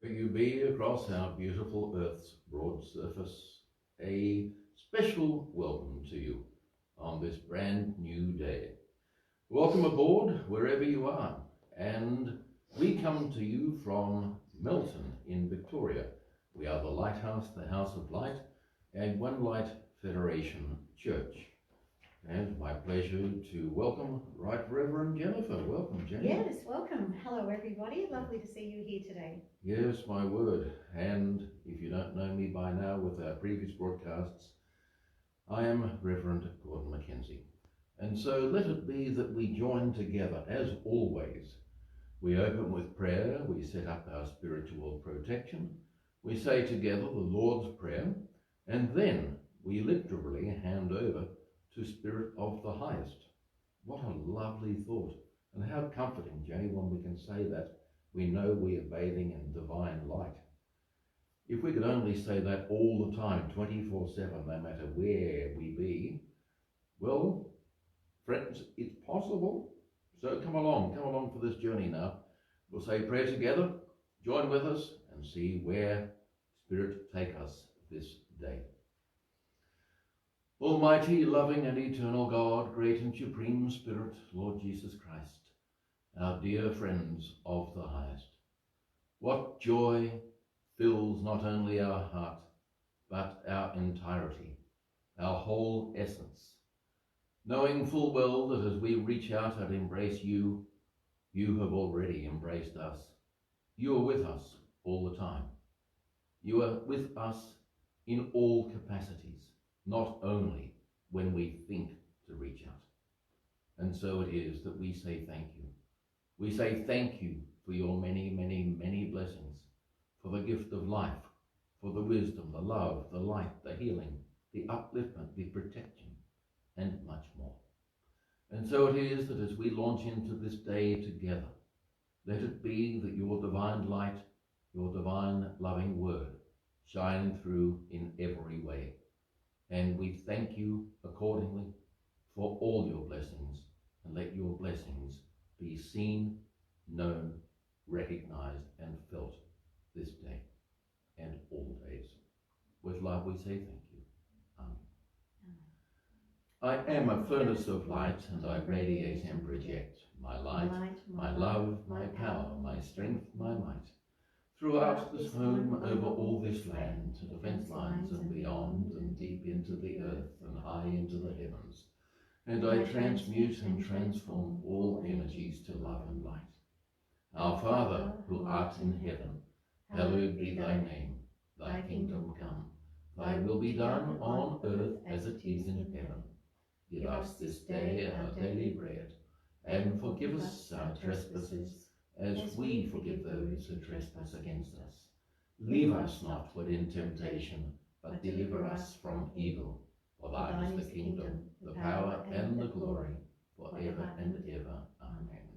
May you be across our beautiful Earth's broad surface, a special welcome to you on this brand new day. Welcome aboard wherever you are, and we come to you from Melton in Victoria. We are the Lighthouse, the House of Light, and One Light Federation Church. And my pleasure to welcome Right Reverend Jennifer. Welcome, Jenny. Yes, welcome. Hello, everybody. Lovely to see you here today. Yes, my word. And if you don't know me by now with our previous broadcasts, I am Reverend Gordon Mackenzie. And so let it be that we join together, as always. We open with prayer, we set up our spiritual protection, we say together the Lord's Prayer, and then we literally hand over to Spirit of the Highest. What a lovely thought, and how comforting, Jenny, when we can say that we know we are bathing in divine light. If we could only say that all the time, 24/7, no matter where we be, well, friends, it's possible. So come along for this journey now. We'll say prayer together, join with us, and see where Spirit take us this day. Almighty, loving and eternal God, great and supreme Spirit, Lord Jesus Christ, our dear friends of the highest, what joy fills not only our heart, but our entirety, our whole essence, knowing full well that as we reach out and embrace you, you have already embraced us. You are with us all the time. You are with us in all capacities, not only when we think to reach out. And so it is that we say thank you. We say thank you for your many, many, many blessings, for the gift of life, for the wisdom, the love, the light, the healing, the upliftment, the protection, and much more. And so it is that as we launch into this day together, let it be that your divine light, your divine loving word, shine through in every way. And we thank you accordingly for all your blessings, and let your blessings be seen, known, recognized, and felt this day and all days. With love we say thank you. Amen. I am a furnace of light, and I radiate and project my light, my love, my power, my strength, my might. Throughout this home, over all this land, to the fence lines and beyond, and deep into the earth and high into the heavens. And I transmute and transform all energies to love and light. Our Father, who art in heaven, hallowed be thy name. Thy kingdom come. Thy will be done on earth as it is in heaven. Give us this day our daily bread, and forgive us our trespasses, as we forgive those who trespass against us. Leave us not in temptation, but deliver us from evil. For thine is the kingdom, the power, and the glory, forever and ever. Amen.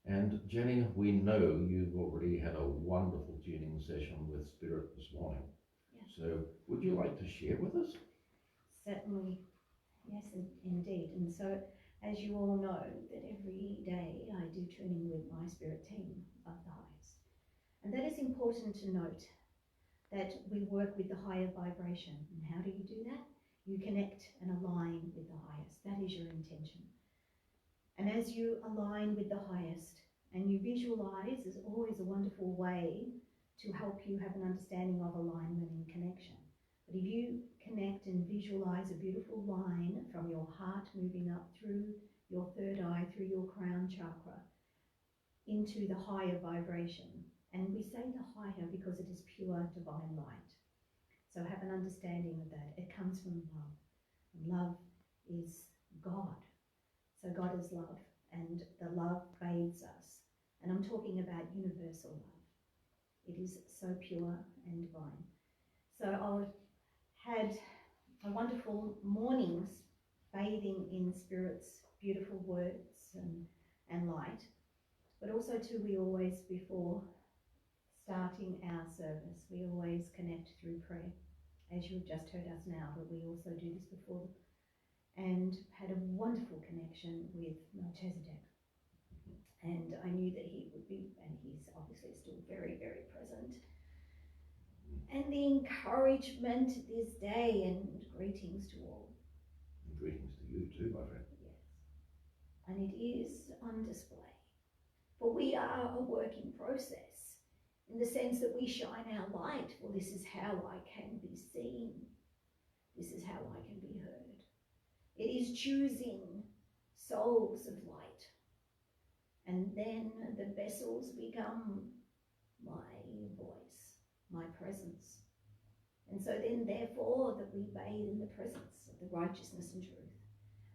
And Jenny, we know you've already had a wonderful tuning session with Spirit this morning. Yes. So would you like to share with us? Certainly. Yes, indeed. And so, as you all know, that every day I do tuning with my spirit team of the highest. And that is important to note, that we work with the higher vibration. And how do you do that? You connect and align with the highest. That is your intention. And as you align with the highest and you visualize, is always a wonderful way to help you have an understanding of alignment and connection. But if you connect and visualize a beautiful line from your heart moving up through your third eye, through your crown chakra, into the higher vibration. And we say the higher because it is pure divine light. So have an understanding of that. It comes from love. And love is God. So God is love, and the love bathes us. And I'm talking about universal love. It is so pure and divine. So I had a wonderful mornings bathing in Spirit's beautiful words and light. But also too, we always, before starting our service, we always connect through prayer, as you've just heard us now, but we also do this before, and had a wonderful connection with Melchizedek. And I knew that he would be, and he's obviously still very, very and the encouragement this day, and greetings to all. And greetings to you too, my friend. Yes. And it is on display. For we are a work in process, in the sense that we shine our light. Well, this is how I can be seen. This is how I can be heard. It is choosing souls of light. And then the vessels become my voice, my presence. And so then, therefore, that we bathe in the presence of the righteousness and truth.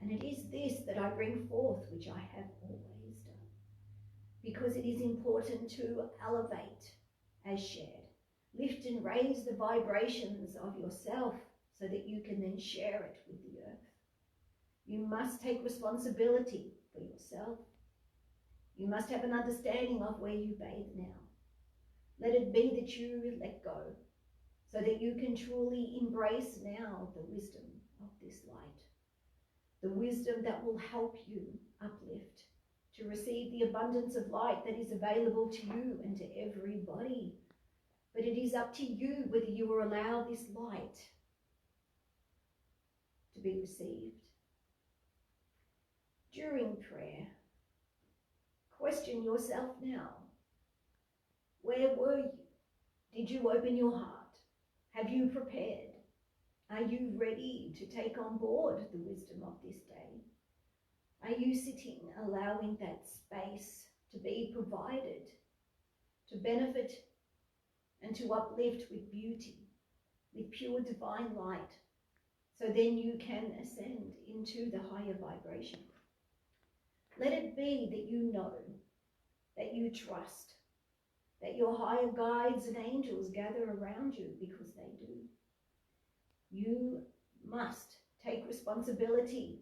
And it is this that I bring forth, which I have always done. Because it is important to elevate as shared. Lift and raise the vibrations of yourself so that you can then share it with the earth. You must take responsibility for yourself. You must have an understanding of where you bathe now. Let it be that you let go, so that you can truly embrace now the wisdom of this light. The wisdom that will help you uplift, to receive the abundance of light that is available to you and to everybody. But it is up to you whether you will allow this light to be received. During prayer, question yourself now. Where were you? Did you open your heart? Have you prepared? Are you ready to take on board the wisdom of this day? Are you sitting, allowing that space to be provided, to benefit and to uplift with beauty, with pure divine light, so then you can ascend into the higher vibration? Let it be that you know, that you trust, that your higher guides and angels gather around you, because they do. You must take responsibility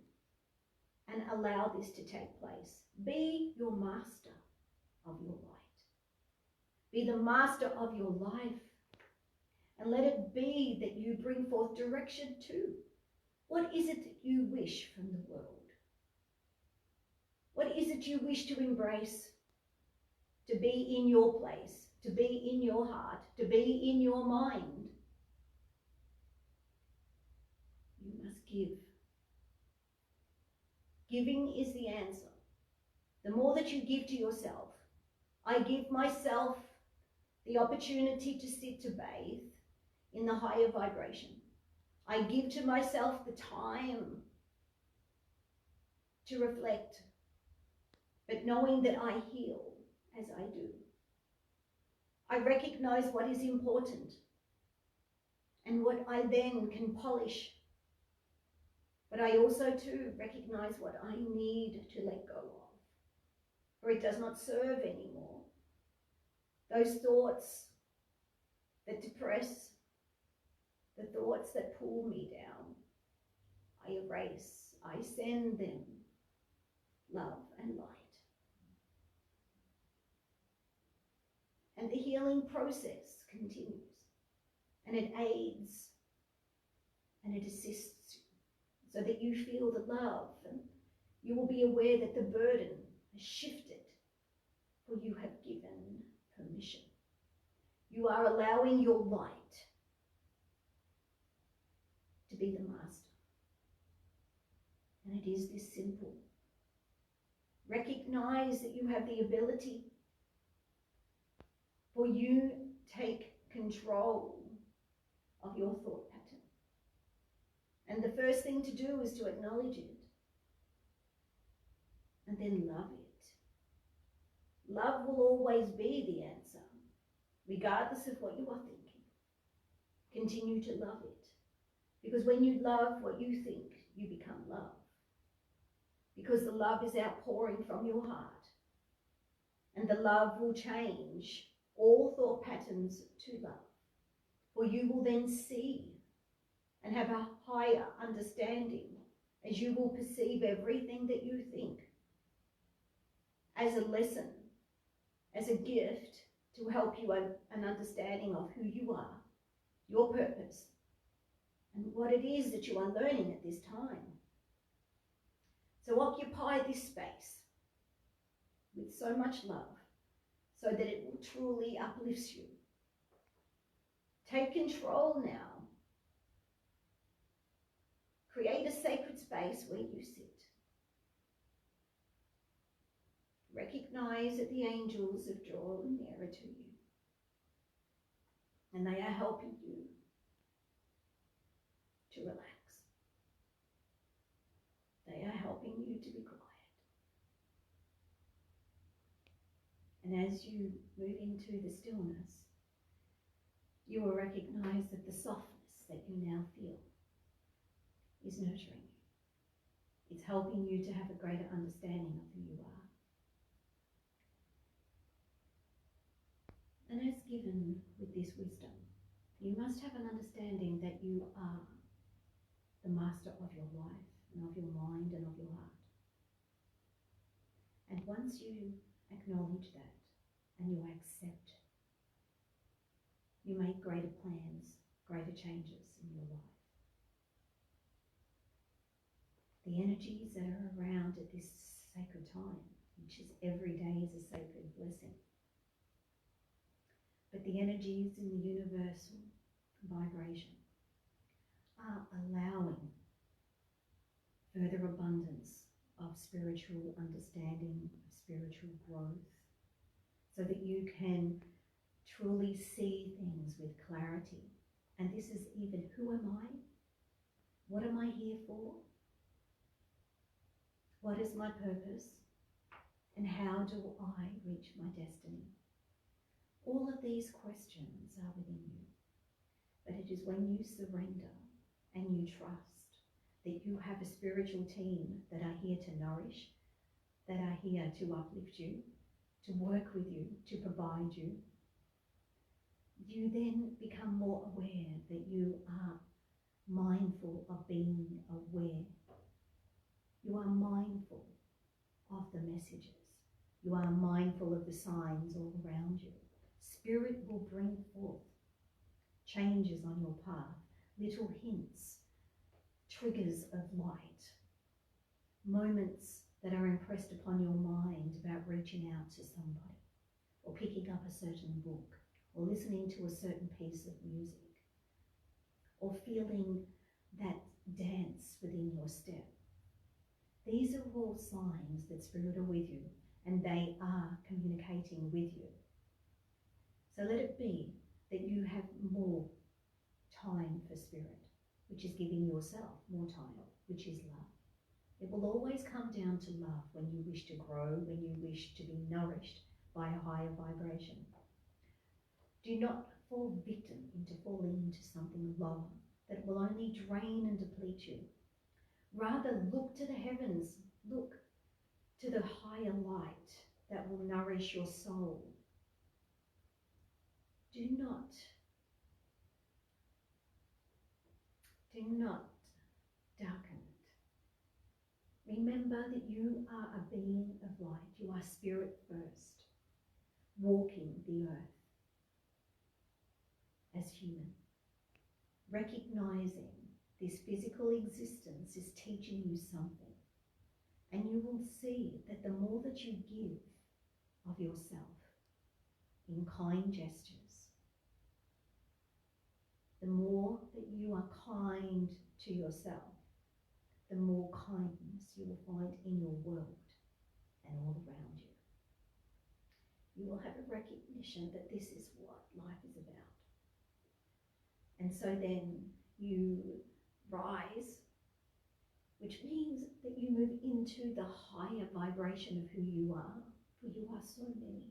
and allow this to take place. Be your master of your light. Be the master of your life. And let it be that you bring forth direction too. What is it that you wish from the world? What is it you wish to embrace? To be in your place, to be in your heart, to be in your mind. You must give. Giving is the answer. The more that you give to yourself, I give myself the opportunity to sit, to bathe in the higher vibration. I give to myself the time to reflect, but knowing that I heal as I do. I recognize what is important and what I then can polish. But I also too recognize what I need to let go of, for it does not serve anymore. Those thoughts that depress, the thoughts that pull me down, I erase, I send them love and light. And the healing process continues, and it aids and it assists you, so that you feel the love, and you will be aware that the burden has shifted, for you have given permission. You are allowing your light to be the master. And it is this simple. Recognize that you have the ability, for you take control of your thought pattern. And the first thing to do is to acknowledge it and then love it. Love will always be the answer, regardless of what you are thinking. Continue to love it, because when you love what you think, you become love. Because the love is outpouring from your heart, and the love will change all thought patterns to love. For you will then see and have a higher understanding, as you will perceive everything that you think as a lesson, as a gift to help you an understanding of who you are, your purpose, and what it is that you are learning at this time. So occupy this space with so much love, so that it will truly uplift you. Take control now. Create a sacred space where you sit. Recognize that the angels have drawn nearer to you, and they are helping you to relax. They are helping you to be quiet. And as you move into the stillness, you will recognize that the softness that you now feel is nurturing you. It's helping you to have a greater understanding of who you are. And as given with this wisdom, you must have an understanding that you are the master of your life and of your mind and of your heart. And once you acknowledge that and you accept, you make greater plans, greater changes in your life. The energies that are around at this sacred time, which is every day is a sacred blessing, but the energies in the universal vibration are allowing further abundance of spiritual understanding, of spiritual growth, so that you can truly see things with clarity. And this is even, who am I? What am I here for? What is my purpose? And how do I reach my destiny? All of these questions are within you. But it is when you surrender and you trust that you have a spiritual team that are here to nourish, that are here to uplift you, to work with you, to provide you, you then become more aware that you are mindful of being aware. You are mindful of the messages. You are mindful of the signs all around you. Spirit will bring forth changes on your path, little hints, triggers of light, moments that are impressed upon your mind about reaching out to somebody, or picking up a certain book, or listening to a certain piece of music, or feeling that dance within your step. These are all signs that Spirit are with you, and they are communicating with you. So let it be that you have more time for Spirit, which is giving yourself more time, which is love. It will always come down to love when you wish to grow, when you wish to be nourished by a higher vibration. Do not fall victim into falling into something lower that will only drain and deplete you. Rather, look to the heavens, look to the higher light that will nourish your soul. Do not darken it. Remember that you are a being of light. You are spirit first, walking the earth as human. Recognizing this physical existence is teaching you something. And you will see that the more that you give of yourself in kind gestures, the more that you are kind to yourself, the more kindness you will find in your world and all around you. You will have a recognition that this is what life is about. And so then you rise, which means that you move into the higher vibration of who you are, for you are so many.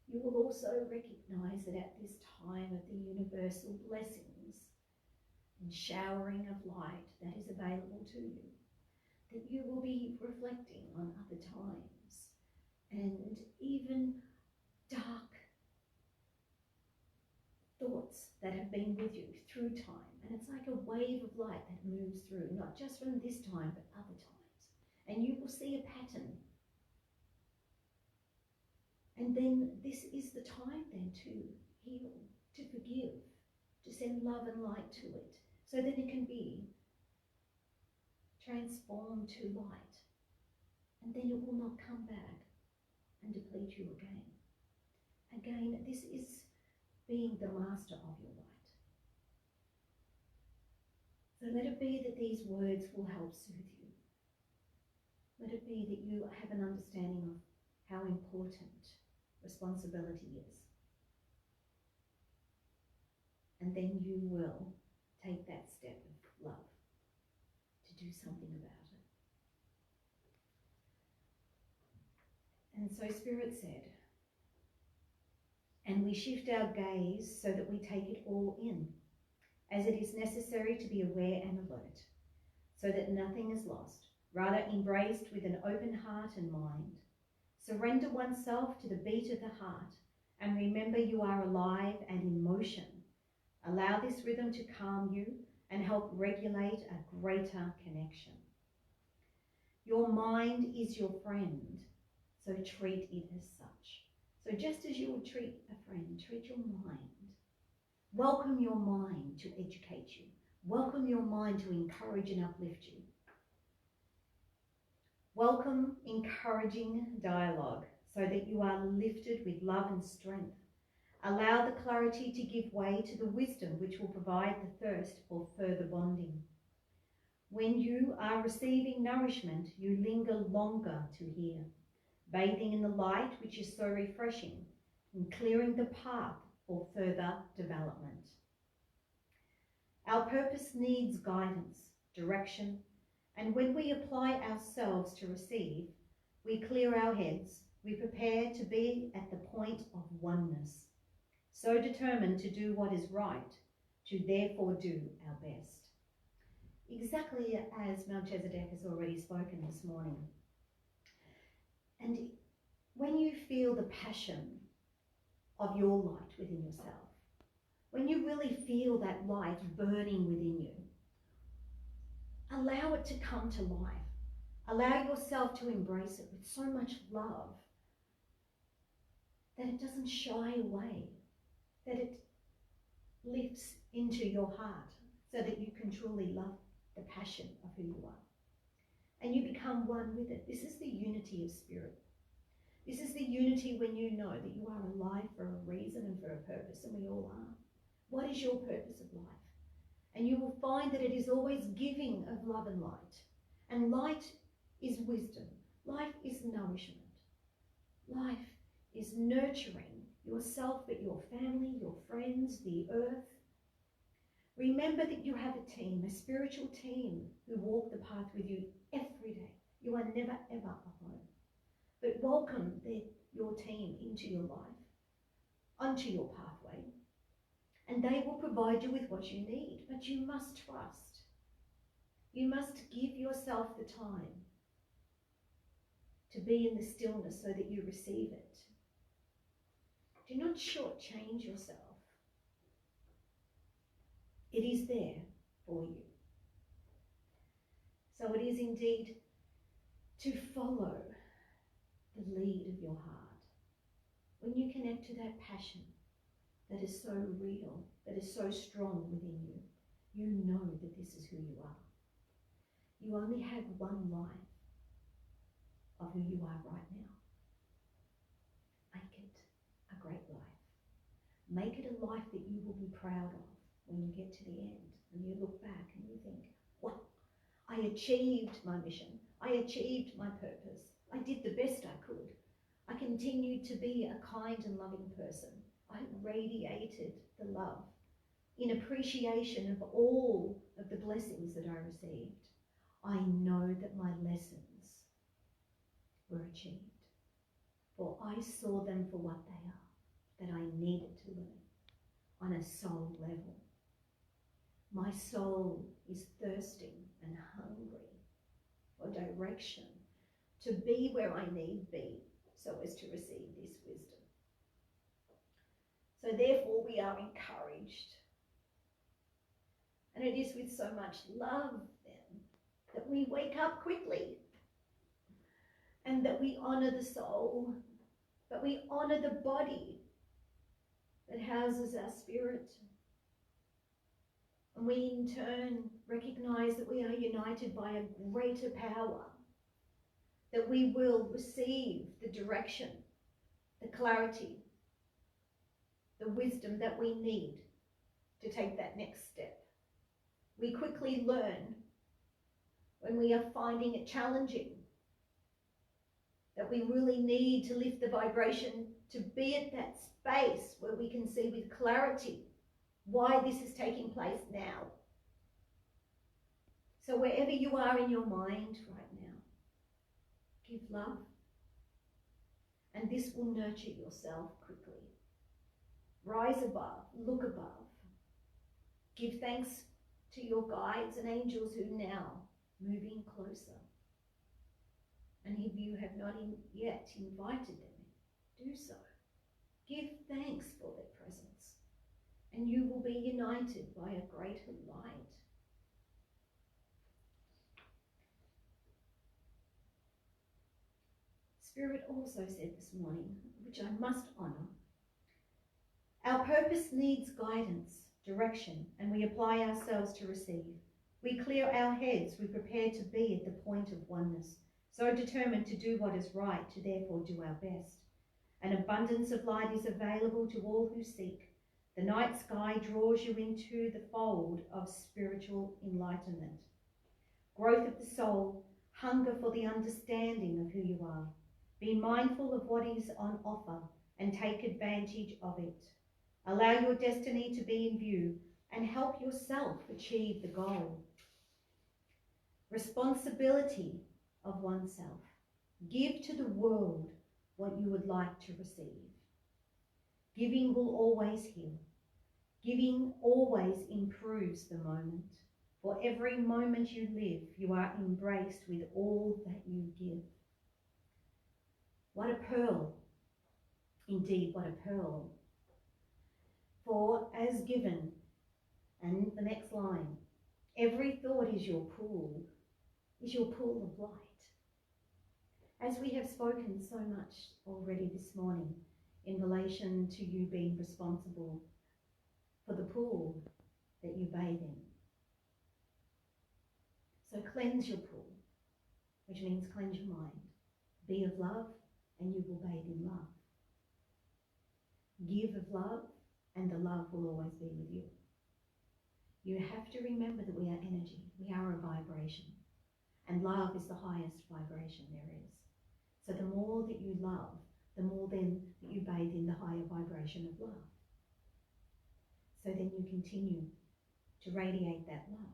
You will also recognize that at this time of the universal blessings and showering of light that is available to you, that you will be reflecting on other times and even dark thoughts that have been with you through time. And it's like a wave of light that moves through, not just from this time, but other times. And you will see a pattern. And then this is the time then to heal, to forgive, to send love and light to it, so that it can be transformed to light. And then it will not come back and deplete you again. Again, this is being the master of your light. So let it be that these words will help soothe you. Let it be that you have an understanding of how important responsibility is. And then you will take that step of love to do something about it. And so Spirit said, and we shift our gaze so that we take it all in, as it is necessary to be aware and alert, so that nothing is lost, rather embraced with an open heart and mind. Surrender oneself to the beat of the heart and remember you are alive and in motion. Allow this rhythm to calm you and help regulate a greater connection. Your mind is your friend, so treat it as such. So just as you would treat a friend, treat your mind. Welcome your mind to educate you. Welcome your mind to encourage and uplift you. Welcome encouraging dialogue so that you are lifted with love and strength. Allow the clarity to give way to the wisdom which will provide the thirst for further bonding. When you are receiving nourishment, you linger longer to hear, bathing in the light which is so refreshing and clearing the path for further development. Our purpose needs guidance, direction, and when we apply ourselves to receive, we clear our heads, we prepare to be at the point of oneness, so determined to do what is right, to therefore do our best. Exactly as Melchizedek has already spoken this morning. And when you feel the passion of your light within yourself, when you really feel that light burning within you, allow it to come to life. Allow yourself to embrace it with so much love that it doesn't shy away, that it lifts into your heart so that you can truly love the passion of who you are. And you become one with it. This is the unity of spirit. This is the unity when you know that you are alive for a reason and for a purpose, and we all are. What is your purpose of life? And you will find that it is always giving of love and light. And light is wisdom. Life is nourishment. Life is nurturing yourself, but your family, your friends, the earth. Remember that you have a team, a spiritual team who walk the path with you every day. You are never, ever alone. But welcome your team into your life, onto your pathway, and they will provide you with what you need. But you must trust. You must give yourself the time to be in the stillness so that you receive it. Do not shortchange yourself. It is there for you. So it is indeed to follow the lead of your heart. When you connect to that passion that is so real, that is so strong within you, you know that this is who you are. You only have one life of who you are right now. Make it a great life. Make it a life that you will be proud of when you get to the end and you look back and you think, wow, I achieved my mission. I achieved my purpose. I did the best I could. I continued to be a kind and loving person. I radiated the love in appreciation of all of the blessings that I received. I know that my lessons were achieved, for I saw them for what they are, that I needed to learn on a soul level. My soul is thirsting and hungry for direction, to be where I need be, so as to receive this wisdom. So therefore we are encouraged. And it is with so much love then that we wake up quickly and that we honour the soul, but we honour the body that houses our spirit. And we in turn recognise that we are united by a greater power, that we will receive the direction, the clarity, the wisdom that we need to take that next step. We quickly learn when we are finding it challenging that we really need to lift the vibration to be at that space where we can see with clarity why this is taking place now. So wherever you are in your mind right now, give love. And this will nurture yourself quickly. Rise above, look above. Give thanks to your guides and angels who now move in closer. And if you have not yet invited them, do so. Give thanks for their presence, and you will be united by a greater light. Spirit also said this morning, which I must honour, our purpose needs guidance, direction, and we apply ourselves to receive. We clear our heads, we prepare to be at the point of oneness, so determined to do what is right, to therefore do our best. An abundance of light is available to all who seek. The night sky draws you into the fold of spiritual enlightenment. Growth of the soul, hunger for the understanding of who you are. Be mindful of what is on offer and take advantage of it. Allow your destiny to be in view and help yourself achieve the goal. Responsibility of oneself. Give to the world what you would like to receive. Giving will always heal. Giving always improves the moment. For every moment you live, you are embraced with all that you give. What a pearl. Indeed, what a pearl. For as given, and the next line, every thought is your pool of light. As we have spoken so much already this morning in relation to you being responsible for the pool that you bathe in. So cleanse your pool, which means cleanse your mind. Be of love, and you will bathe in love. Give of love, and the love will always be with you. You have to remember that we are energy. We are a vibration. And love is the highest vibration there is. So the more that you love, the more then that you bathe in the higher vibration of love. So then you continue to radiate that love.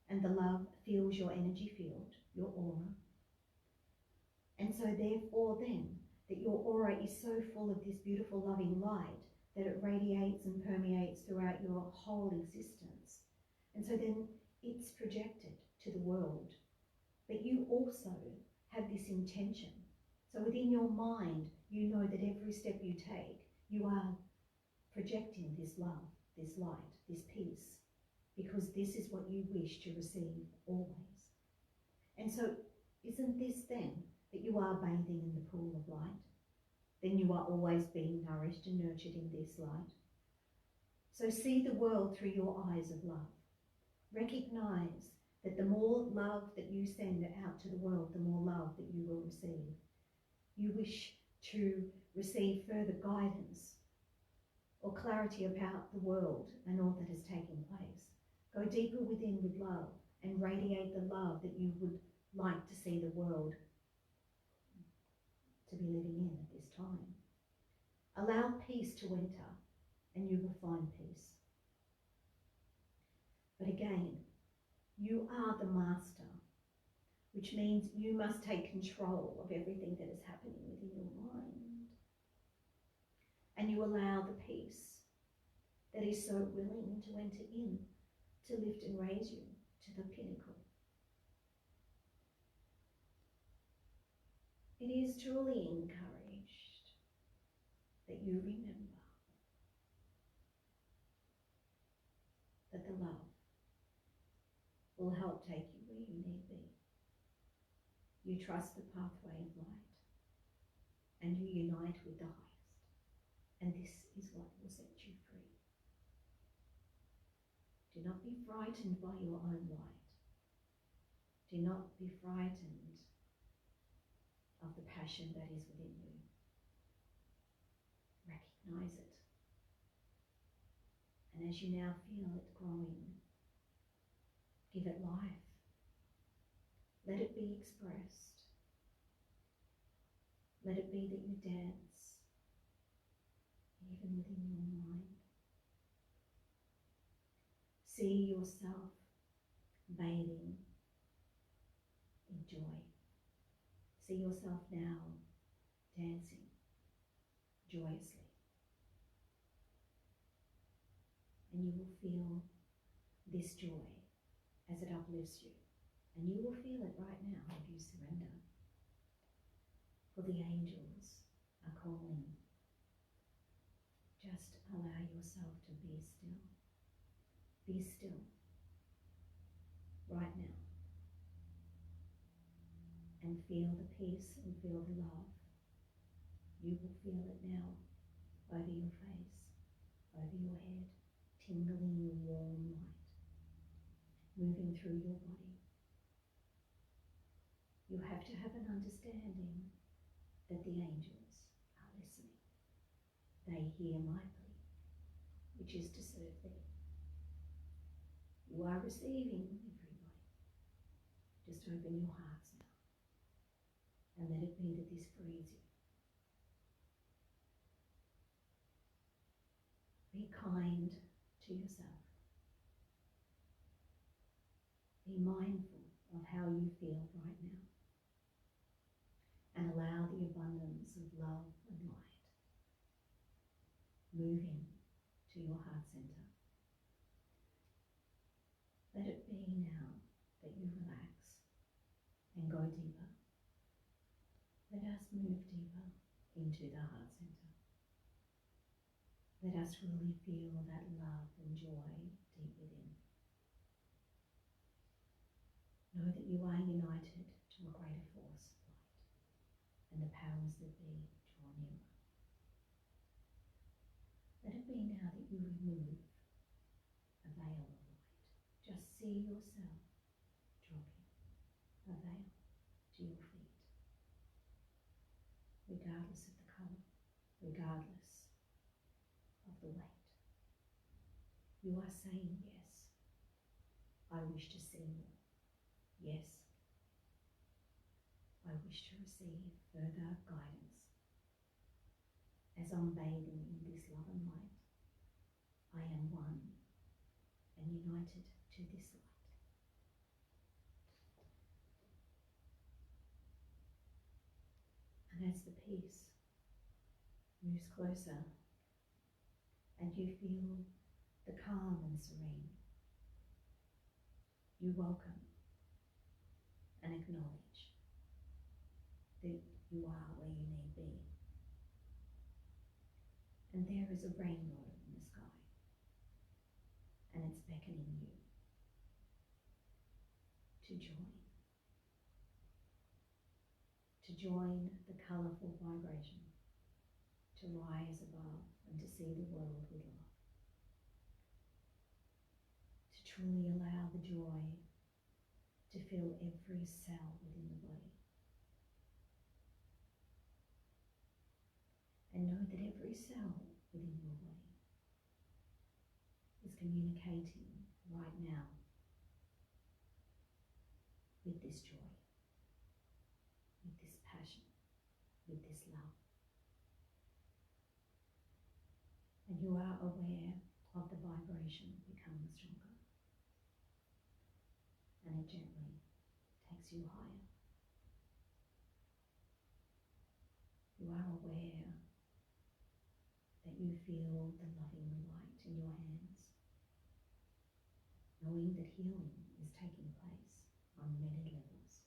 And the love fills your energy field, your aura. And so therefore then, that your aura is so full of this beautiful loving light that it radiates and permeates throughout your whole existence. And so then it's projected to the world. But you also have this intention. So within your mind, you know that every step you take, you are projecting this love, this light, this peace, because this is what you wish to receive always. And so isn't this then that you are bathing in the pool of light? Then you are always being nourished and nurtured in this light. So see the world through your eyes of love. Recognize that the more love that you send out to the world, the more love that you will receive. You wish to receive further guidance or clarity about the world and all that has taken place. Go deeper within with love and radiate the love that you would like to see the world to be living in at this time. Allow peace to enter and you will find peace. But again, you are the master, which means you must take control of everything that is happening within your mind. And you allow the peace that is so willing to enter in, to lift and raise you to the pinnacle. It is truly encouraged that you remember that the love will help take you where you need be. You trust the pathway of light and you unite with the highest. And this is what will set you free. Do not be frightened by your own light. Do not be frightened of the passion that is within you. Recognize it. And as you now feel it growing, Give it life. Let it be expressed. Let it be that you dance, even within your mind. See yourself bathing in joy. See yourself now dancing joyously. And you will feel this joy as it uplifts you. And you will feel it right now if you surrender. For the angels are calling. Just allow yourself to be still. Be still right now. And feel the peace and feel the love. You will feel it now over your face, over your head, tingling warm light, moving through your body. You have to have an understanding that the angels are listening. They hear my plea, which is to serve thee. You are receiving, everybody. Just open your hearts now and let it be that this frees you. Be kind to yourself. Be mindful of how you feel right now and allow the abundance of love and light moving to your heart center. Let it be now that you relax and go deeper. Let us move deeper into the heart center. Let us really feel that love and joy deep within. Know that you are united to a greater force of light, and the powers that be draw nearer. Let it be now that you remove a veil of light. Just see yourself dropping a veil to your feet, regardless of the colour, regardless of the weight. You are saying, yes, I wish to see more. Yes, I wish to receive further guidance. As I'm bathing in this love and light, I am one and united to this light. And as the peace moves closer and you feel the calm and serene, you welcome and acknowledge that you are where you need be. And there is a rainbow in the sky, and it's beckoning you to join the colourful vibration, to rise above and to see the world with love, to truly allow the joy to fill every cell within the body. And know that every cell within your body is communicating right now with this joy, with this passion, with this love. And you are aware of the vibration becoming stronger. And it gently takes you higher. You are aware that you feel the loving light in your hands, knowing that healing is taking place on many levels.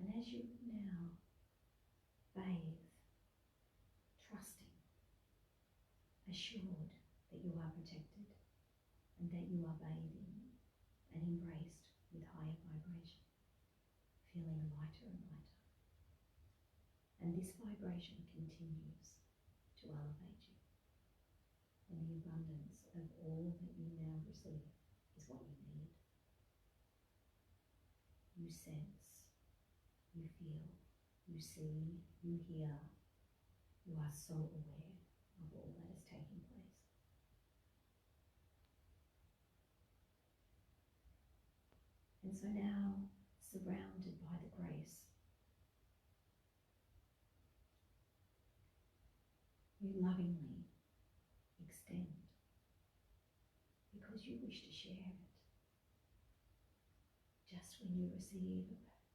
And as you now bathe, trusting, assured that you are protected and that you are bathing and embraced with higher vibration, feeling lighter and lighter. And this vibration continues to elevate you. And the abundance of all that you now receive is what you need. You sense, you feel, you see, you hear You are so aware of all that is taking place. And so now, surrounded by the grace, you lovingly extend because you wish to share it. Just when you receive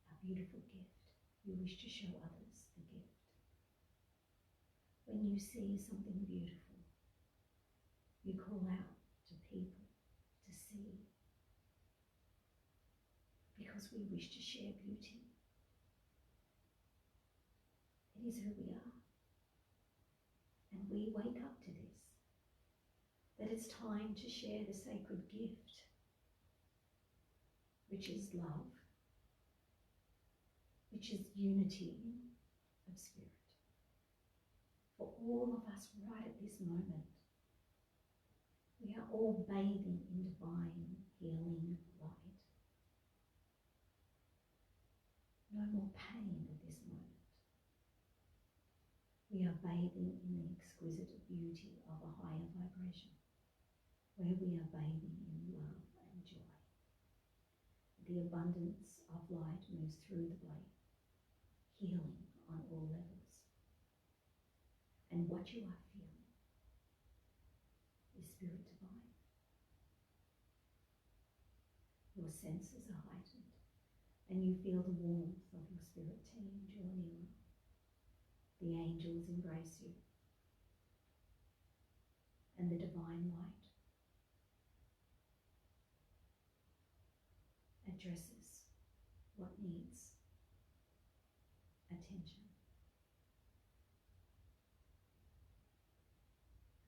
a beautiful gift, you wish to show others the gift. When you see something beautiful, you call out to people to see, because we wish to share beauty. It is who we are. And we wake up to this, that it's time to share the sacred gift, which is love, which is unity of spirit. For all of us right at this moment, we are all bathing in divine healing light. No more pain at this moment. We are bathing in the exquisite beauty of a higher vibration, where we are bathing in love and joy. The abundance of light moves through the body, healing on all levels. And what you are feeling is spirit divine. Your senses are heightened, and you feel the warmth of your spirit team draw nearer. The angels embrace you, and the divine light addresses what needs attention.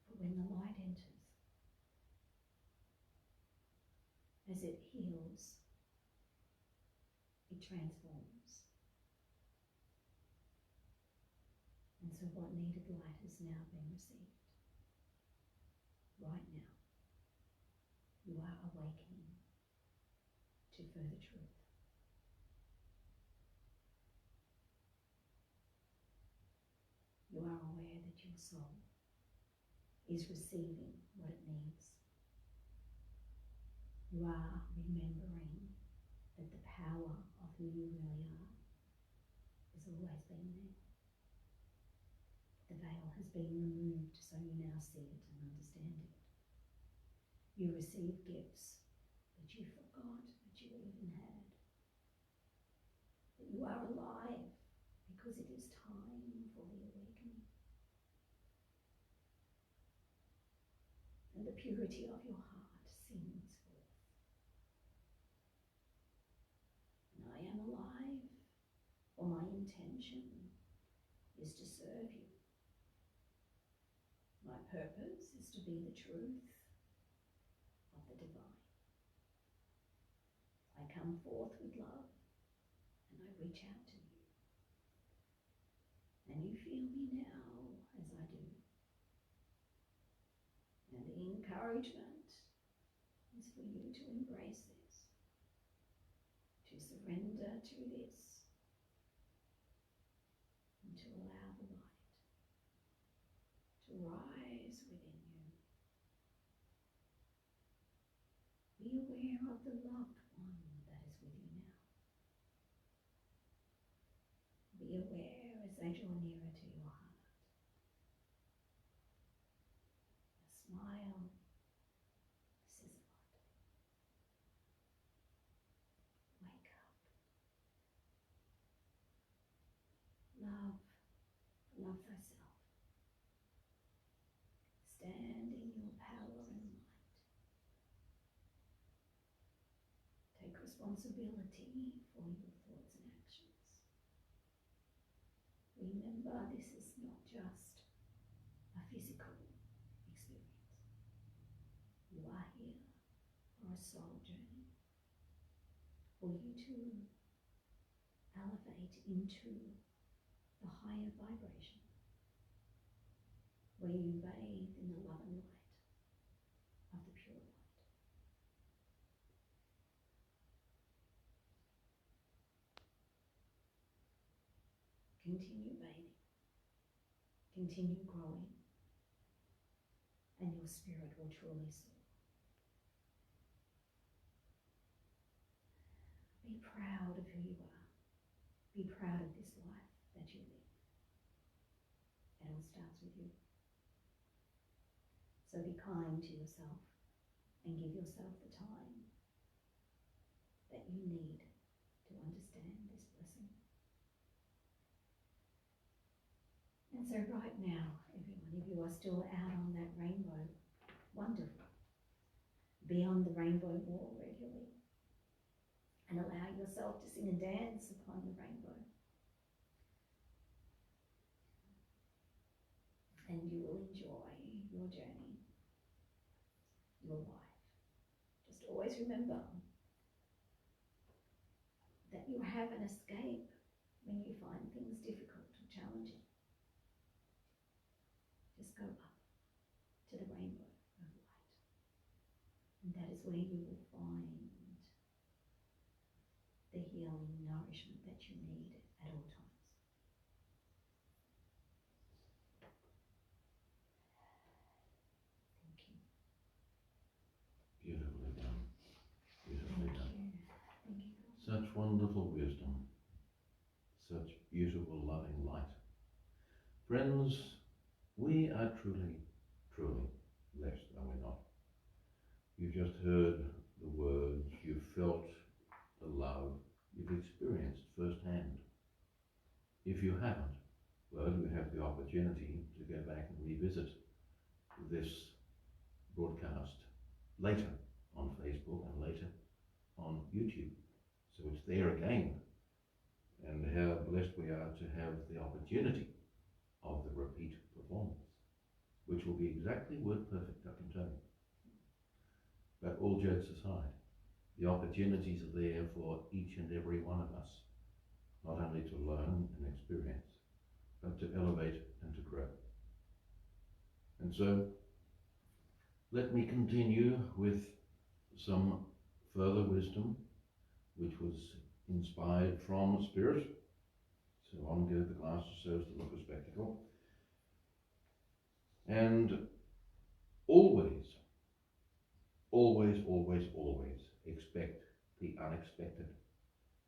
But when the light enters, as it heals, it transforms. And so what needed light has now been received. Right now, you are awakening to further truth. You are aware that your soul is receiving what it needs. You are remembering that the power of who you really are has always been there. The veil has been removed, so you now see it and understand it. You receive gifts that you forgot that you even had. That you are alive because it is time for the awakening. And the purity of your heart sings forth. And I am alive, for my intention is to serve you. My purpose is to be the truth of the divine. I come forth with love, and I reach out to you. And you feel me now as I do. And the encouragement is for you to embrace this, to surrender to this, and to allow the light to rise within you. Be aware of the loved one that is with you now. Be aware as they draw nearer to your heart. A smile says a lot. Wake up. Love thyself. Stand in your power and might. Take responsibility for your thoughts and actions. Remember, this is not just a physical experience. You are here for a soul journey, for you to elevate into the higher vibration, where you bathe in the love and light of the pure light. Continue bathing. continue growing, and your spirit will truly soar. Be proud of who you are. Be proud of this life that you live. It all starts with you. So be kind to yourself and give yourself the time that you need to understand this blessing. And so right now, everyone, if you are still out on that rainbow, wonderful. Be on the rainbow wall regularly and allow yourself to sing and dance upon the rainbow. And you will enjoy your journey, your life. Just always remember that you have an escape when you find things difficult or challenging. Just go up to the rainbow of light. And that is where you will find the healing nourishment that you need at all times. Thank you. Beautifully done. Beautifully done. Thank you. Such wonderful wisdom. Such beautiful loving light. Friends, we are truly, truly blessed, are we not? You've just heard the words, you've felt the love, you've experienced firsthand. If you haven't, well, you have the opportunity to go back and revisit this broadcast later on Facebook and later on YouTube. So it's there again. And how blessed we are to have the opportunity of the repeat performance, which will be exactly word perfect, I can tell you. But all jokes aside, the opportunities are there for each and every one of us, not only to learn and experience, but to elevate and to grow. And so, let me continue with some further wisdom, which was inspired from Spirit. So on go the glasses so as to look a spectacle. And always, always, always, always expect the unexpected,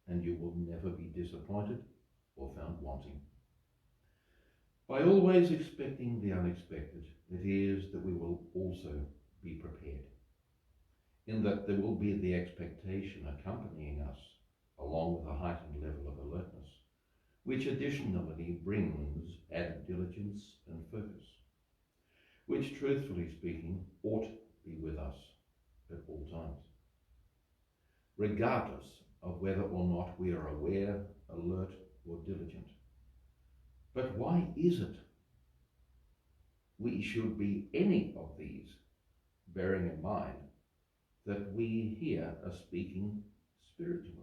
and you will never be disappointed or found wanting. By always expecting the unexpected, it is that we will also be prepared, in that there will be the expectation accompanying us, along with a heightened level of alertness, which additionally brings added diligence and focus, which, truthfully speaking, ought to be with us at all times, regardless of whether or not we are aware, alert, or diligent. But why is it we should be any of these, bearing in mind that we here are speaking spiritually?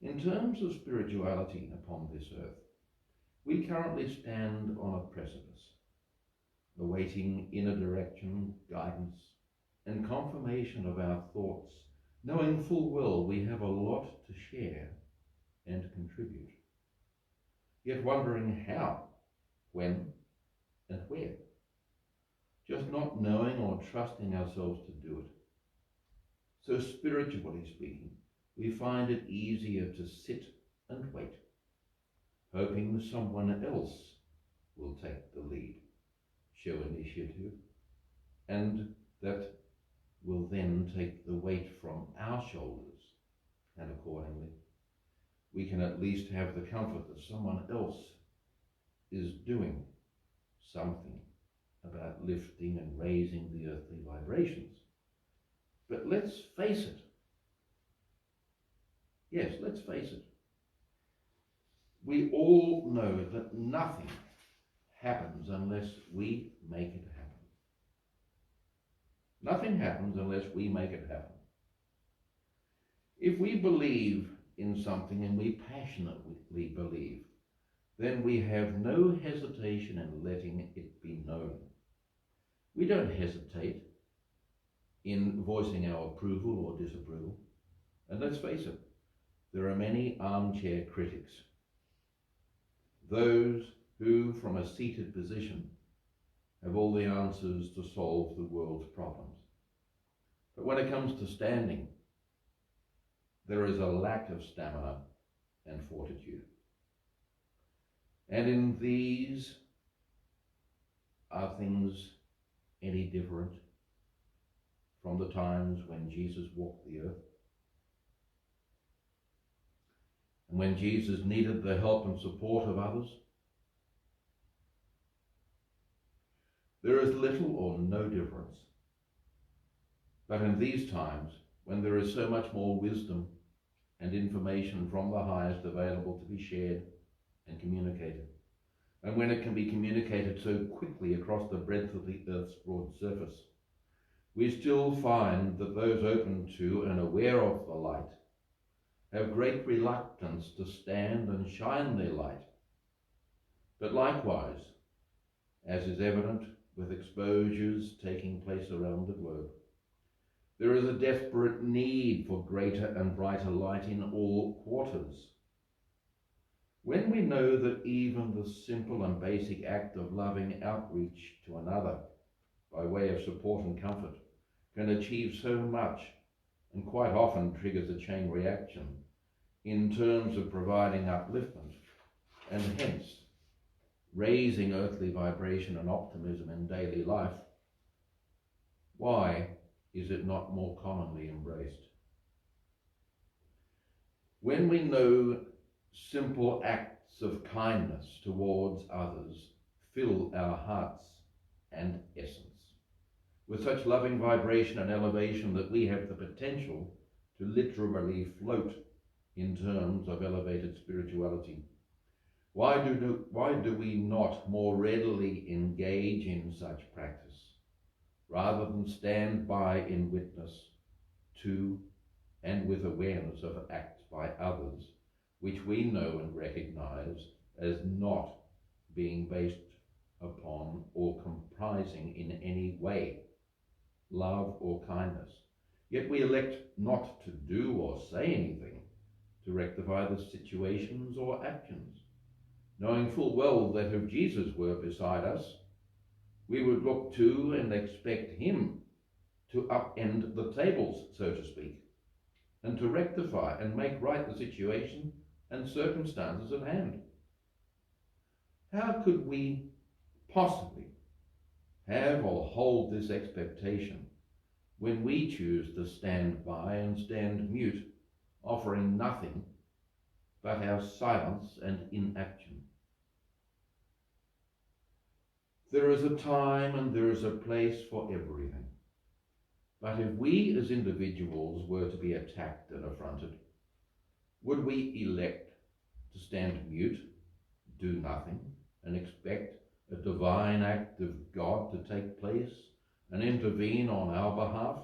In terms of spirituality upon this earth, we currently stand on a precipice, awaiting inner direction, guidance, and confirmation of our thoughts, knowing full well we have a lot to share and contribute, yet wondering how, when, and where, just not knowing or trusting ourselves to do it. So spiritually speaking, we find it easier to sit and wait, hoping someone else will take the lead, show initiative, and that will then take the weight from our shoulders, and accordingly, we can at least have the comfort that someone else is doing something about lifting and raising the earthly vibrations. But let's face it. Yes, let's face it. We all know that nothing happens unless we make it happen. Nothing happens unless we make it happen. If we believe in something, and we passionately believe, then we have no hesitation in letting it be known. We don't hesitate in voicing our approval or disapproval. And let's face it, there are many armchair critics, those who, from a seated position, have all the answers to solve the world's problems. But when it comes to standing, there is a lack of stamina and fortitude. And in these, are things any different from the times when Jesus walked the earth? And when Jesus needed the help and support of others? There is little or no difference. But in these times, when there is so much more wisdom and information from the highest available to be shared and communicated, and when it can be communicated so quickly across the breadth of the earth's broad surface, we still find that those open to and aware of the light have great reluctance to stand and shine their light. But likewise, as is evident with exposures taking place around the globe, there is a desperate need for greater and brighter light in all quarters. When we know that even the simple and basic act of loving outreach to another by way of support and comfort can achieve so much, and quite often triggers a chain reaction in terms of providing upliftment and hence raising earthly vibration and optimism in daily life, why is it not more commonly embraced? When we know simple acts of kindness towards others fill our hearts and essence with such loving vibration and elevation that we have the potential to literally float in terms of elevated spirituality, why do we not more readily engage in such practice rather than stand by in witness to and with awareness of acts by others which we know and recognize as not being based upon or comprising in any way love or kindness, yet we elect not to do or say anything to rectify the situations or actions, knowing full well that if Jesus were beside us, we would look to and expect him to upend the tables, so to speak, and to rectify and make right the situation and circumstances at hand. How could we possibly have or hold this expectation when we choose to stand by and stand mute, offering nothing but our silence and inaction? There is a time and there is a place for everything. But if we as individuals were to be attacked and affronted, would we elect to stand mute, do nothing, and expect a divine act of God to take place and intervene on our behalf?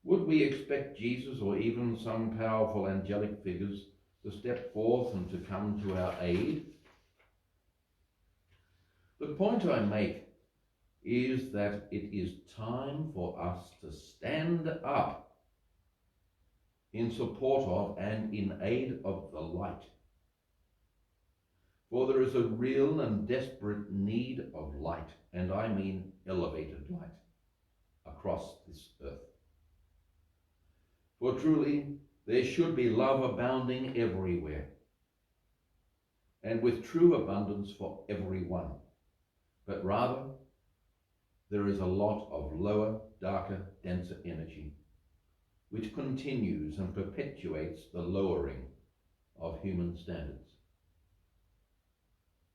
Would we expect Jesus or even some powerful angelic figures to step forth and to come to our aid? The point I make is that it is time for us to stand up in support of and in aid of the light. For there is a real and desperate need of light, and I mean elevated light, across this earth. For truly, there should be love abounding everywhere, and with true abundance for everyone. But rather, there is a lot of lower, darker, denser energy, which continues and perpetuates the lowering of human standards,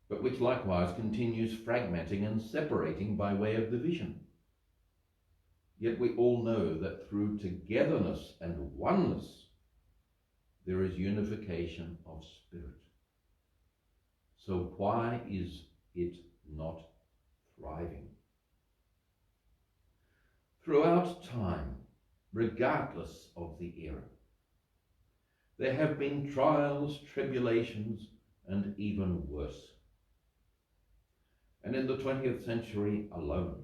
but which likewise continues fragmenting and separating by way of division. Yet we all know that through togetherness and oneness, there is unification of spirit. So why is it not thriving? Throughout time, regardless of the era, there have been trials, tribulations, and even worse. And in the 20th century alone,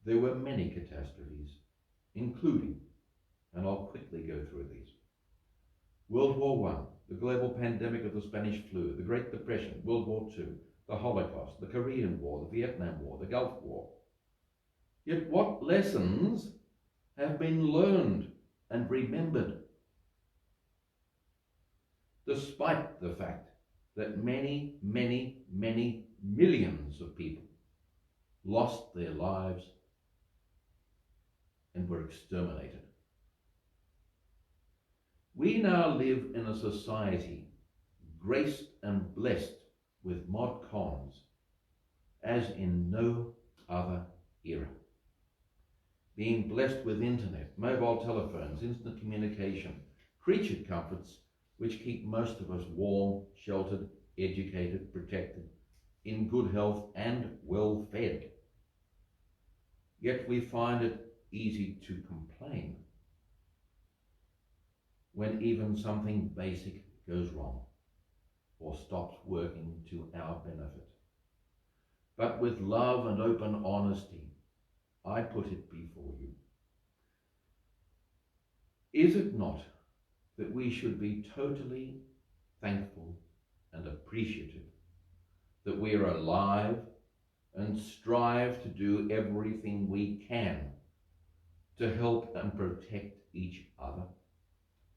there were many catastrophes, including, and I'll quickly go through these, World War I, the global pandemic of the Spanish flu, the Great Depression, World War II, the Holocaust, the Korean War, the Vietnam War, the Gulf War. Yet what lessons have been learned and remembered, despite the fact that many, many, many millions of people lost their lives and were exterminated. We now live in a society graced and blessed with mod cons as in no other era. Being blessed with internet, mobile telephones, instant communication, creatured comforts which keep most of us warm, sheltered, educated, protected, in good health and well fed. Yet we find it easy to complain when even something basic goes wrong or stops working to our benefit. But with love and open honesty, I put it before you. Is it not that we should be totally thankful and appreciative that we are alive and strive to do everything we can to help and protect each other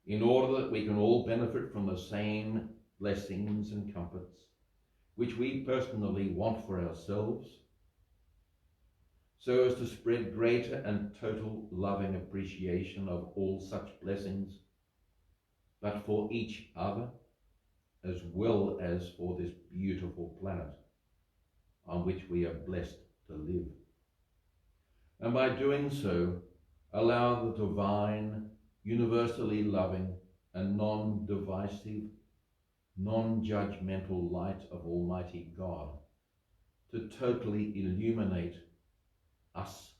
in order that we can all benefit from the same blessings and comforts which we personally want for ourselves, so as to spread greater and total loving appreciation of all such blessings, but for each other as well as for this beautiful planet on which we are blessed to live. And by doing so, allow the divine, universally loving and non-divisive, non-judgmental light of Almighty God to totally illuminate us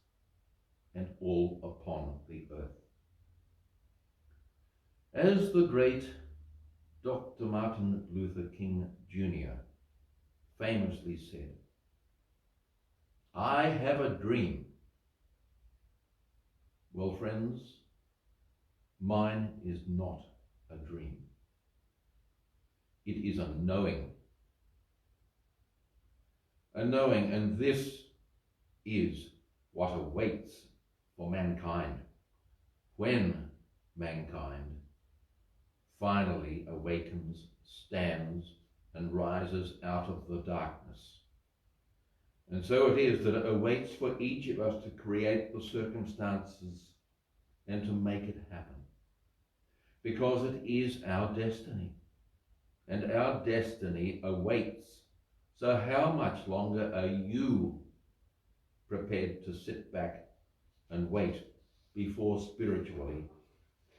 and all upon the earth. As the great Dr. Martin Luther King Jr. famously said, "I have a dream." Well, friends, mine is not a dream. It is a knowing. A knowing, and this is what awaits for mankind when mankind finally awakens, stands, and rises out of the darkness. And so it is that it awaits for each of us to create the circumstances and to make it happen, because it is our destiny, and our destiny awaits. So how much longer are you prepared to sit back and wait before spiritually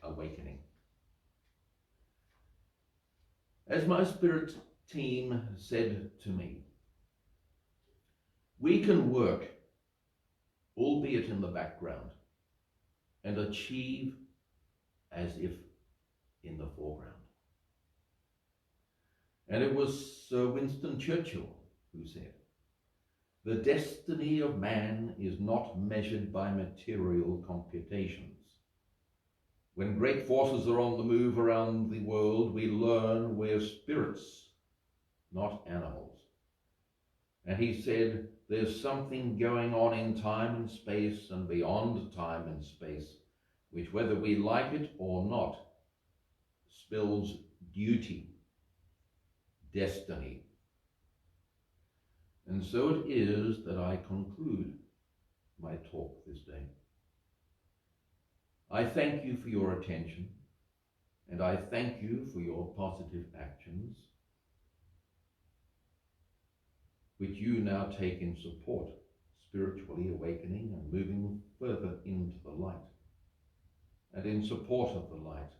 awakening? As my spirit team said to me, we can work, albeit in the background, and achieve as if in the foreground. And it was Sir Winston Churchill who said, "The destiny of man is not measured by material computations. When great forces are on the move around the world, we learn we're spirits, not animals." And he said, there's something going on in time and space and beyond time and space, which, whether we like it or not, spells duty, destiny. And so it is that I conclude my talk this day. I thank you for your attention, and I thank you for your positive actions, which you now take in support, spiritually awakening and moving further into the light, and in support of the light,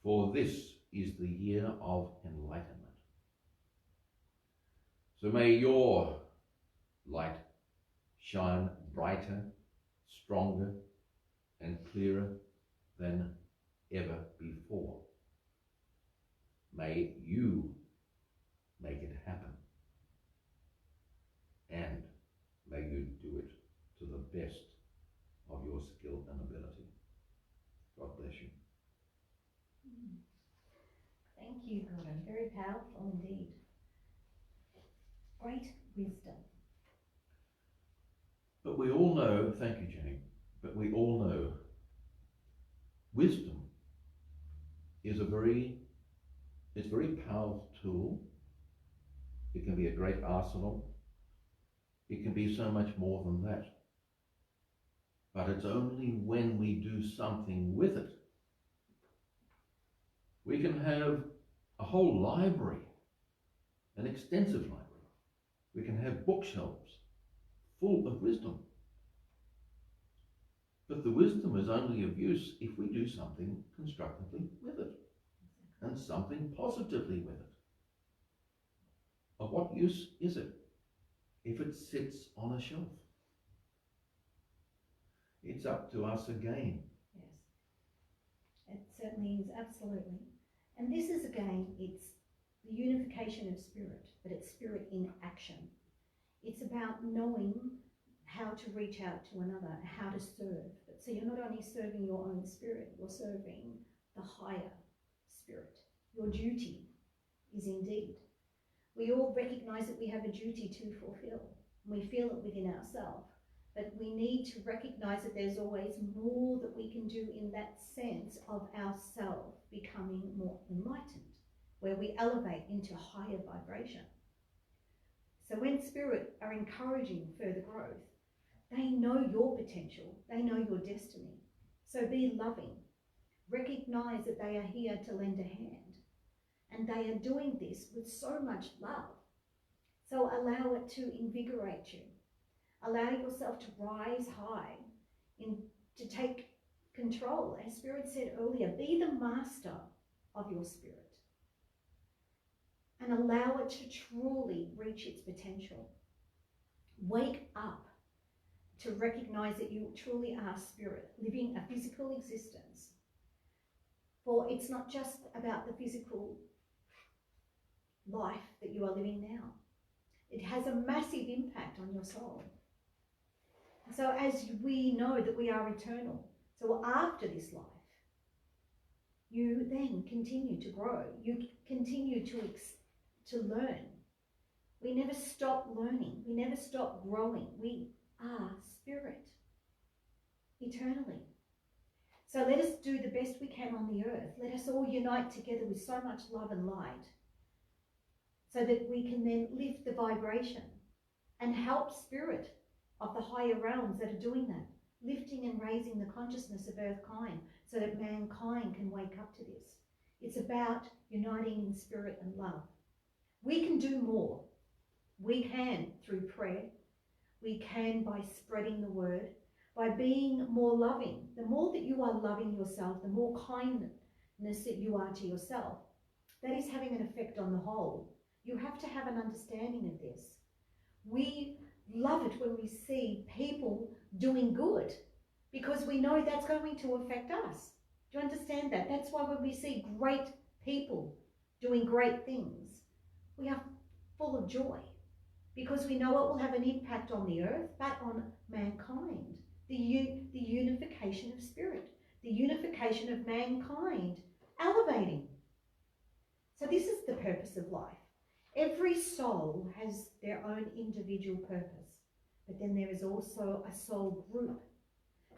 for this is the year of enlightenment. So may your light shine brighter, stronger, and clearer than ever before. May you make it happen. And may you do it to the best of your skill and ability. God bless you. Thank you. you, Gordon. Very powerful indeed. Great wisdom. But we all know, thank you, Jane, but we all know wisdom is a very powerful tool. It can be a great arsenal. It can be so much more than that. But it's only when we do something with it. We can have a whole library, an extensive library. We can have bookshelves full of wisdom. But the wisdom is only of use if we do something constructively with it and something positively with it. Of what use is it if it sits on a shelf? It's up to us again. Yes, it certainly is, absolutely. And this is again, it's the unification of spirit, but it's spirit in action. It's about knowing how to reach out to another, how to serve. But so you're not only serving your own spirit, you're serving the higher spirit. Your duty is indeed. We all recognise that we have a duty to fulfil. We feel it within ourselves. But we need to recognise that there's always more that we can do in that sense of ourself becoming more enlightened, where we elevate into higher vibration. So when spirit are encouraging further growth, they know your potential, they know your destiny. So be loving. Recognise that they are here to lend a hand. And they are doing this with so much love. So allow it to invigorate you. Allow yourself to rise high, to take control. As Spirit said earlier, be the master of your spirit. And allow it to truly reach its potential. Wake up to recognize that you truly are spirit, living a physical existence. For it's not just about the physical life that you are living now. It has a massive impact on your soul. So as we know that we are eternal, so after this life, you then continue to grow. You continue to learn. We never stop learning. We never stop growing. We are spirit eternally. So let us do the best we can on the earth. Let us all unite together with so much love and light so that we can then lift the vibration and help spirit of the higher realms that are doing that, lifting and raising the consciousness of earthkind so that mankind can wake up to this. It's about uniting in spirit and love. We can do more. We can through prayer. We can by spreading the word, by being more loving. The more that you are loving yourself, the more kindness that you are to yourself, that is having an effect on the whole. You have to have an understanding of this. We love it when we see people doing good because we know that's going to affect us. Do you understand that? That's why when we see great people doing great things, we are full of joy because we know it will have an impact on the earth, but on mankind. The unification of spirit, the unification of mankind, elevating. So this is the purpose of life. Every soul has their own individual purpose, but then there is also a soul group.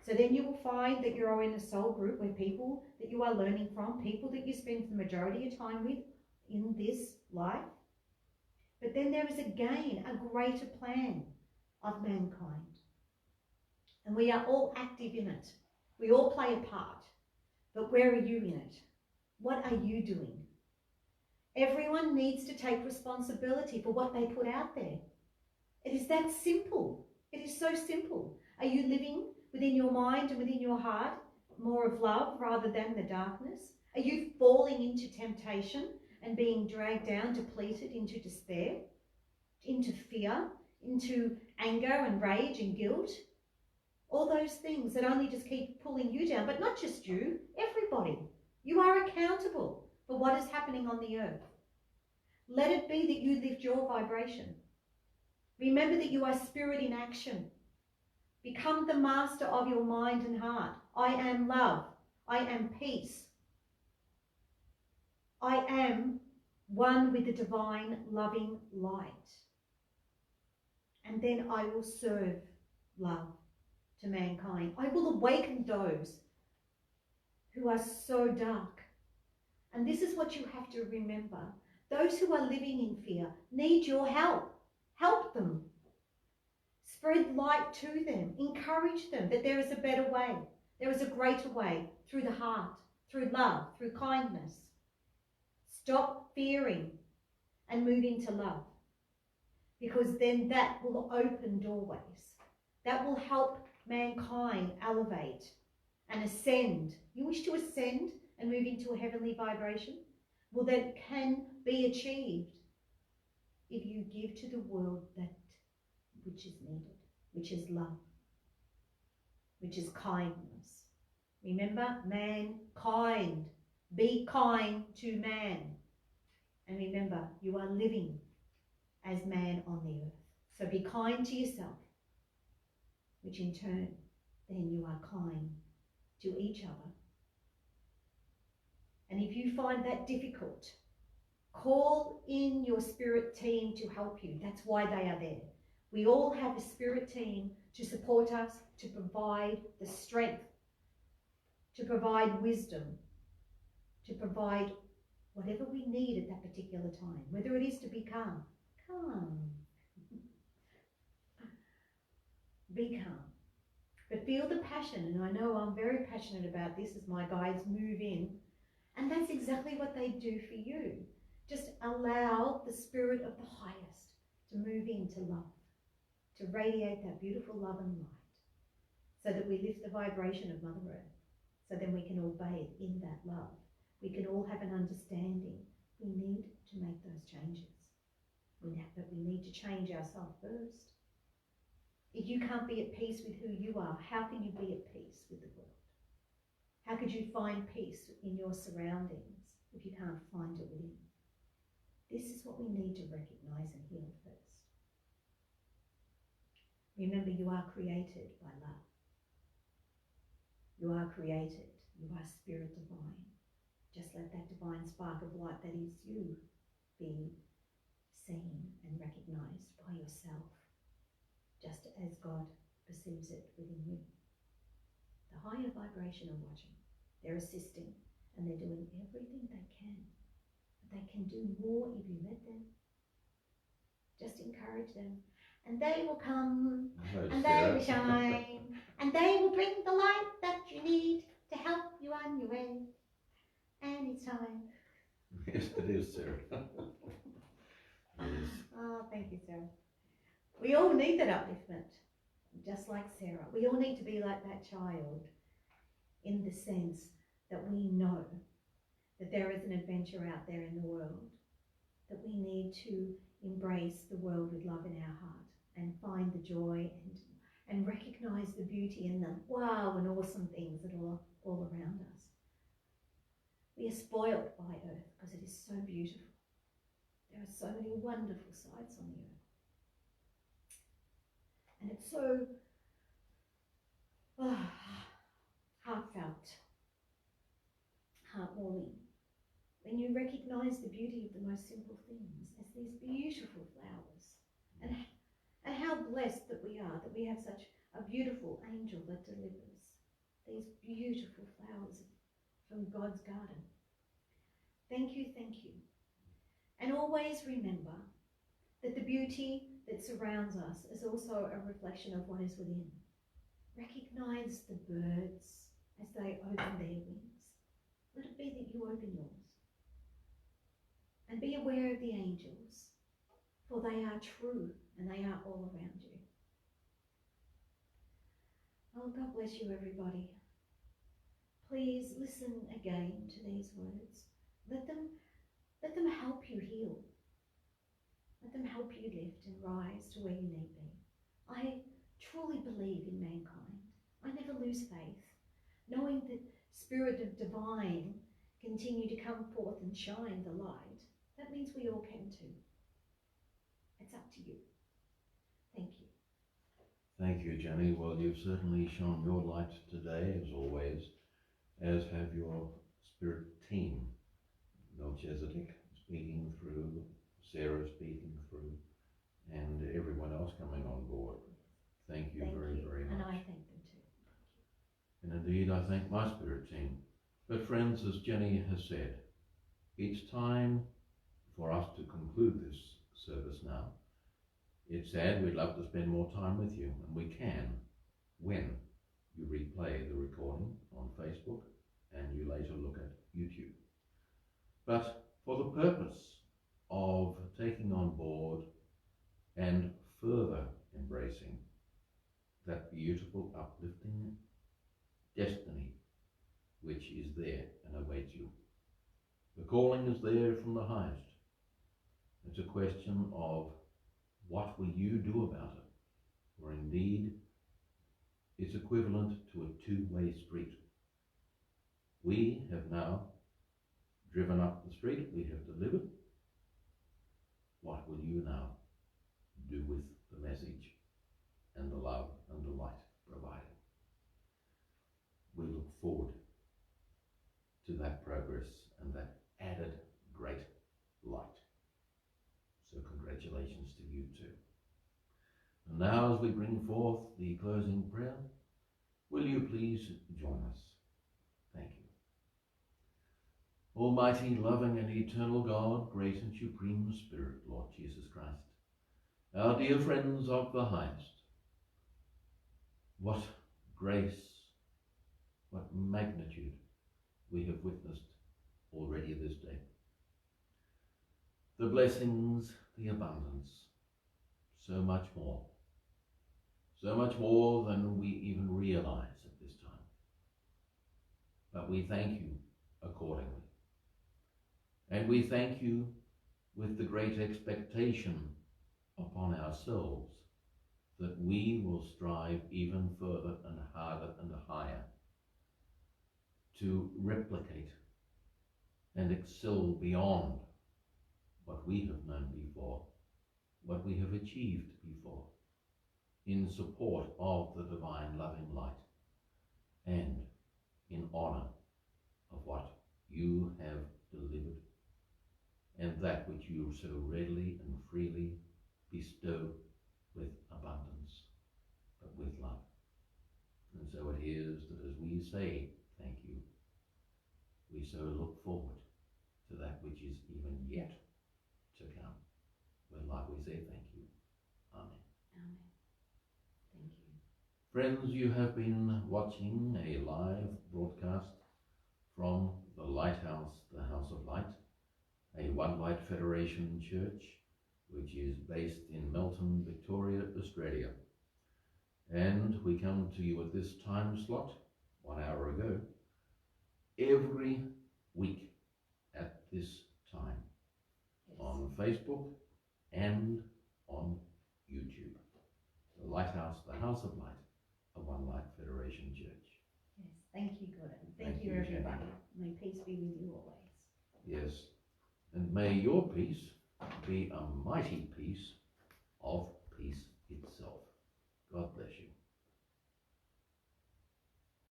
So then you will find that you're in a soul group where people that you are learning from, people that you spend the majority of time with in this life. But then there is again a greater plan of mankind. And we are all active in it. We all play a part. But where are you in it? What are you doing? Everyone needs to take responsibility for what they put out there. It is that simple. It is so simple. Are you living within your mind and within your heart more of love rather than the darkness? Are you falling into temptation and being dragged down, depleted into despair, into fear, into anger and rage and guilt? All those things that only just keep pulling you down, but not just you, everybody. You are accountable for what is happening on the earth. Let it be that you lift your vibration. Remember that you are spirit in action. Become the master of your mind and heart. I am love. I am peace. I am one with the divine loving light. And then I will serve love to mankind. I will awaken those who are so dark. And this is what you have to remember. Those who are living in fear need your help. Help them. Spread light to them. Encourage them that there is a better way. There is a greater way through the heart, through love, through kindness. Stop fearing and move into love, because then that will open doorways. That will help mankind elevate and ascend. You wish to ascend and move into a heavenly vibration? Well, that can be achieved if you give to the world that which is needed, which is love, which is kindness. Remember, mankind. Be kind to man. And remember, you are living as man on the earth. So be kind to yourself, which in turn, then you are kind to each other. And if you find that difficult, call in your spirit team to help you. That's why they are there. We all have a spirit team to support us, to provide the strength, to provide wisdom, to provide whatever we need at that particular time, whether it is to be calm. Calm. Be calm. But feel the passion, and I know I'm very passionate about this as my guides move in, and that's exactly what they do for you. Just allow the spirit of the highest to move into love, to radiate that beautiful love and light, so that we lift the vibration of Mother Earth, so then we can all bathe in that love. We can all have an understanding. We need to make those changes. But we need to change ourselves first. If you can't be at peace with who you are, how can you be at peace with the world? How could you find peace in your surroundings if you can't find it within? This is what we need to recognize and heal first. Remember, you are created by love. You are created. You are spirit divine. Just let that divine spark of light that is you be seen and recognized by yourself, just as God perceives it within you. The higher vibration are watching. They're assisting, and they're doing everything they can. But they can do more if you let them. Just encourage them. And they will come, and they will shine, and they will bring the light that you need to help you on your way. Anytime. Yes, it is, Sarah. Yes. Oh, thank you, Sarah. We all need that upliftment, just like Sarah. We all need to be like that child in the sense that we know that there is an adventure out there in the world, that we need to embrace the world with love in our heart and find the joy and recognize the beauty and the wow and awesome things that are all around us. We are spoiled by Earth because it is so beautiful. There are so many wonderful sights on the earth. And it's so heartfelt, heartwarming, when you recognise the beauty of the most simple things as these beautiful flowers. And how blessed that we are, that we have such a beautiful angel that delivers these beautiful flowers from God's garden. Thank you, thank you. And always remember that the beauty that surrounds us is also a reflection of what is within. Recognise the birds as they open their wings. Let it be that you open yours. And be aware of the angels, for they are true and they are all around you. Oh, God bless you, everybody. Please listen again to these words. Let them help you heal. Let them help you lift and rise to where you need be. I truly believe in mankind. I never lose faith, knowing that Spirit of Divine continue to come forth and shine the light. That means we all can too. It's up to you. Thank you. Thank you, Jenny. Well, you've certainly shone your light today, as always, as have your spirit team. Melchizedek speaking through, Sarah speaking through, and everyone else coming on board. Thank you very much. And I thank them too. And indeed, I thank my spirit team. But friends, as Jenny has said, it's time for us to conclude this service now. It's sad, we'd love to spend more time with you, and we can when you replay the recording on Facebook and you later look at YouTube. But for the purpose of taking on board and further embracing that beautiful, uplifting destiny which is there and awaits you. The calling is there from the highest. It's a question of what will you do about it? For indeed, it's equivalent to a two-way street. We have now driven up the street, we have delivered. What will you now do with the message and the love and the light provided? We look forward to that progress and that added great light. So congratulations to you too. And now, as we bring forth the closing prayer, will you please join us? Thank you. Almighty, loving and eternal God, great and supreme Spirit, Lord Jesus Christ, our dear friends of the highest, what grace, what magnitude we have witnessed already this day. The blessings, the abundance, so much more than we even realize at this time. But we thank you accordingly. And we thank you with the great expectation upon ourselves that we will strive even further and harder and higher to replicate and excel beyond what we have known before, what we have achieved before, in support of the divine loving light and in honor of what you have delivered and that which you so readily and freely bestow with abundance, but with love. And so it is that as we say thank you, we so look forward to that which is even yet to come. With love we say thank you. Amen. Amen. Thank you. Friends, you have been watching a live broadcast from the Lighthouse, the House of Light, a One Light Federation church, which is based in Melton, Victoria, Australia. And we come to you at this time slot, 1 hour ago, every week at this time, Yes. on Facebook and on YouTube. The Lighthouse, the House of Light, a One Light Federation church. Yes. Thank you, Gordon. Thank Thank you, you, everybody. Jenny. May peace be with you always. Yes, and may your peace be a mighty peace of peace itself. God bless you.